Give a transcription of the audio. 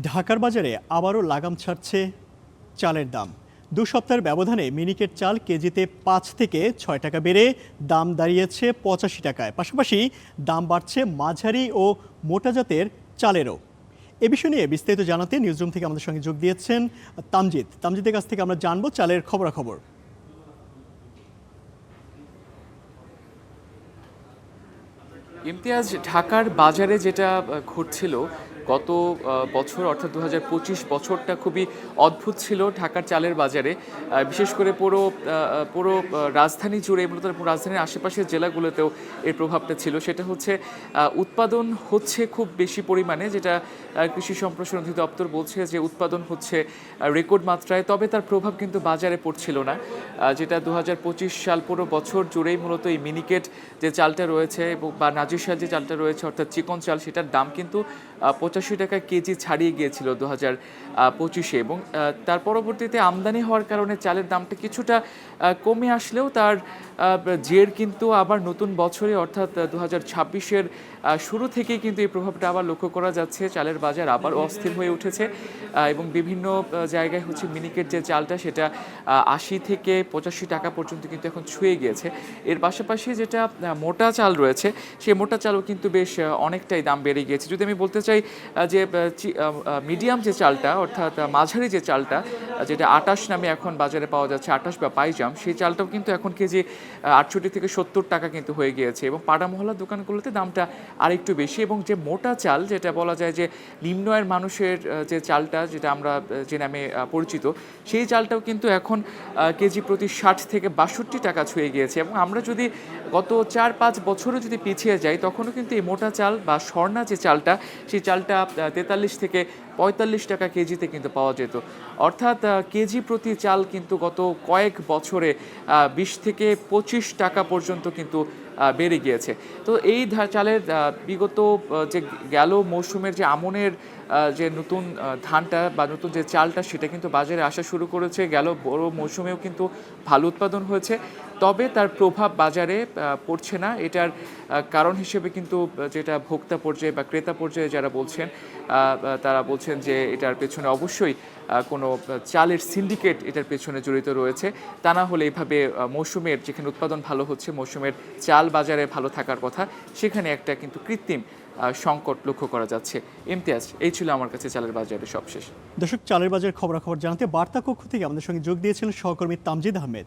ঢাকার বাজারে আবারও লাগাম ছাড়ছে চালের দাম। ২ সপ্তাহের ব্যবধানে মিনিকেট চাল কেজিতে ৫ থেকে ৬ টাকা বেড়ে দাম দাঁড়িয়েছে ৮৫ টাকায়। পাশাপাশি দাম বাড়ছে মাঝারি ও মোটা জাতের চালেরও। এ বিষয় নিয়ে বিস্তারিত জানাতে নিউজরুম থেকে আমাদের সঙ্গে যোগ দিয়েছেন তামজিদের কাছ থেকে আমরা জানবো চালের খবরাখবর। ইমতিয়াজ, ঢাকার বাজারে যেটা ঘটছিল গত বছর অর্থাৎ ২০২৫ বছরটা খুবই অদ্ভুত ছিল ঢাকার চালের বাজারে। বিশেষ করে পুরো রাজধানী জুড়ে, মূলত রাজধানীর আশেপাশের জেলাগুলোতেও এর প্রভাবটা ছিল। সেটা হচ্ছে উৎপাদন হচ্ছে খুব বেশি পরিমাণে, যেটা কৃষি সম্প্রসারণ অধিদপ্তর বলছে যে উৎপাদন হচ্ছে রেকর্ড মাত্রায়, তবে তার প্রভাব কিন্তু বাজারে পড়ছিল না। যেটা ২০২৫ সাল পুরো বছর জুড়েই মূলত এই মিনিকেট যে চালটা রয়েছে বা নাজিরশাহ যে চালটা রয়েছে অর্থাৎ চিকন চাল, সেটার দাম কিন্তু ৮৫ টাকা কেজি ছাড়িয়ে গিয়েছিল ২০২৫-এ, এবং তার পরবর্তীতে আমদানি হওয়ার কারণে চালের দামটা কিছুটা কমে আসলেও তার জের কিন্তু আবার নতুন বছরে অর্থাৎ ২০২৬-এর শুরু থেকেই কিন্তু এই প্রভাবটা আবার লক্ষ্য করা যাচ্ছে। চালের বাজার আবার অস্থির হয়ে উঠেছে এবং বিভিন্ন জায়গায় হচ্ছে মিনিকেট যে চালটা সেটা ৮০ থেকে ৮৫ টাকা পর্যন্ত কিন্তু এখন ছুঁয়ে গিয়েছে। এর পাশাপাশি যেটা মোটা চাল রয়েছে, সেই মোটা চালও কিন্তু বেশ অনেকটাই দাম বেড়ে গিয়েছে। যদি আমি বলতে চাই যে মিডিয়াম যে চালটা অর্থাৎ মাঝারি যে চালটা, যেটা ২৮ নামে এখন বাজারে পাওয়া যাচ্ছে, ২৮ বা পাইজাম, সেই চালটাও কিন্তু এখন কেজি ৬৮ থেকে ৭০ টাকা কিন্তু হয়ে গিয়েছে, এবং পাড়া মহল্লার দোকানগুলোতে দামটা আরেকটু বেশি। এবং যে মোটা চাল, যেটা বলা যায় যে নিম্ন আয়ের মানুষের যে চালটা, যেটা আমরা যে নামে পরিচিত, সেই চালটাও কিন্তু এখন কেজি প্রতি ৬০ থেকে ৬২ টাকা ছুঁয়ে গিয়েছে। এবং আমরা যদি গত ৪-৫ বছরে যদি পিছিয়ে যাই, তখনও কিন্তু এই মোটা চাল বা স্বর্ণা যে চালটা, সেই চালটা ৪৩ থেকে ৪৫ টাকা কেজিতে কিন্তু পাওয়া যেত। অর্থাৎ কেজি প্রতি চাল কিন্তু গত কয়েক বছরে ২০ থেকে ২৫ টাকা পর্যন্ত কিন্তু বেড়ে গিয়েছে। তো এই চালের বিগত যে গেল মৌসুমের যে আমনের যে নতুন ধানটা বা নতুন যে চালটা, সেটা কিন্তু বাজারে আসা শুরু করেছে। গেল বড় মৌসুমেও কিন্তু ভালো উৎপাদন হয়েছে, তবে তার প্রভাব বাজারে পড়ছে না। এটার কারণ হিসেবে কিন্তু যেটা ভোক্তা পর্যায়ে বা ক্রেতা পর্যায়ে যারা বলছেন, তারা বলছেন যে এটার পেছনে অবশ্যই কোনো চালের সিন্ডিকেট এটার পেছনে জড়িত রয়েছে। তা না হলে এইভাবে মৌসুমের, যেখানে উৎপাদন ভালো হচ্ছে, মৌসুমের চাল বাজারে ভালো থাকার কথা, সেখানে একটা কিন্তু কৃত্রিম সংকট লক্ষ্য করা যাচ্ছে। ইমতিয়াজ, এই ছিল আমার কাছে চালের বাজারে সবশেষ। দর্শক, চালের বাজারের খবরাখবর জানাতে বার্তা কক্ষ থেকে আমাদের সঙ্গে যোগ দিয়েছিলেন সহকর্মী তামজিদ আহমেদ।